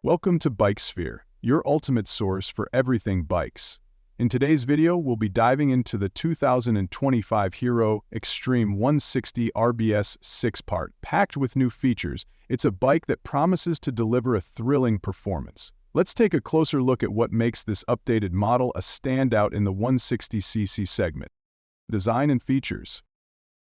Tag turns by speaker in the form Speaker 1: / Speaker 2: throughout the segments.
Speaker 1: Welcome to BikeSphere, your ultimate source for everything bikes. In today's video, we'll be diving into the 2025 Hero Xtreme 160R BS6 part. Packed with new features, it's a bike that promises to deliver a thrilling performance. Let's take a closer look at what makes this updated model a standout in the 160cc segment. Design and features.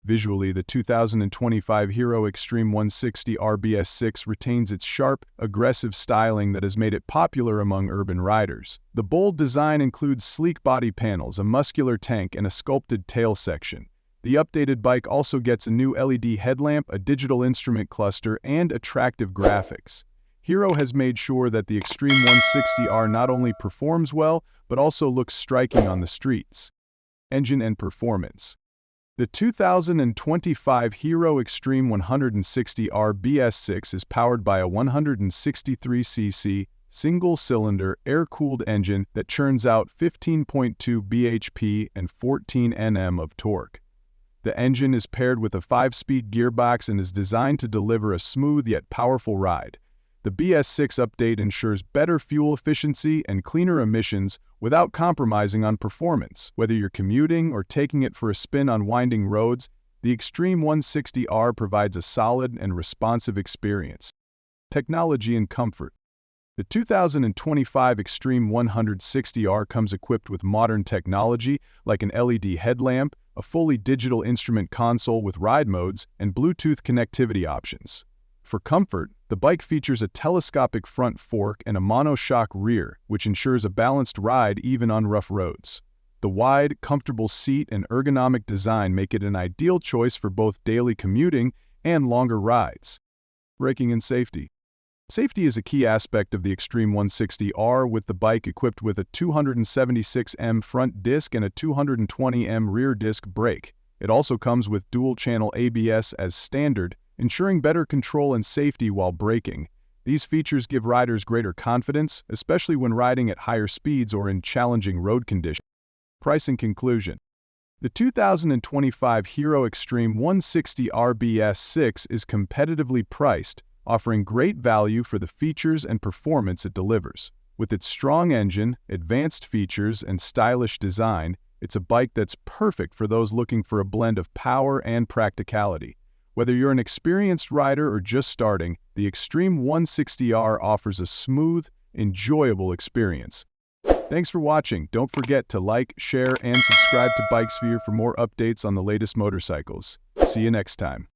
Speaker 1: Visually, the 2025 Hero Xtreme 160R BS6 retains its sharp, aggressive styling that has made it popular among urban riders. The bold design includes sleek body panels, a muscular tank, and a sculpted tail section. The updated bike also gets a new LED headlamp, a digital instrument cluster, and attractive graphics. Hero has made sure that the Xtreme 160R not only performs well, but also looks striking on the streets. Engine and performance. The 2025 Hero Xtreme 160R BS6 is powered by a 163cc, single-cylinder, air-cooled engine that churns out 15.2 bhp and 14 Nm of torque. The engine is paired with a 5-speed gearbox and is designed to deliver a smooth yet powerful ride. The BS6 update ensures better fuel efficiency and cleaner emissions without compromising on performance. Whether you're commuting or taking it for a spin on winding roads, the Xtreme 160R provides a solid and responsive experience. Technology and comfort. The 2025 Xtreme 160R comes equipped with modern technology like an LED headlamp, a fully digital instrument console with ride modes, and Bluetooth connectivity options. For comfort, the bike features a telescopic front fork and a monoshock rear, which ensures a balanced ride even on rough roads. The wide, comfortable seat and ergonomic design make it an ideal choice for both daily commuting and longer rides. Braking and safety. Safety is a key aspect of the Xtreme 160R, with the bike equipped with a 276mm front disc and a 220mm rear disc brake. It also comes with dual-channel ABS as standard, ensuring better control and safety while braking. These features give riders greater confidence, especially when riding at higher speeds or in challenging road conditions. Price and conclusion. The 2025 Hero Xtreme 160R BS6 is competitively priced, offering great value for the features and performance it delivers. With its strong engine, advanced features, and stylish design, it's a bike that's perfect for those looking for a blend of power and practicality. Whether you're an experienced rider or just starting, the Xtreme 160R offers a smooth, enjoyable experience. Thanks for watching. Don't forget to like, share, and subscribe to BikeSphere for more updates on the latest motorcycles. See you next time.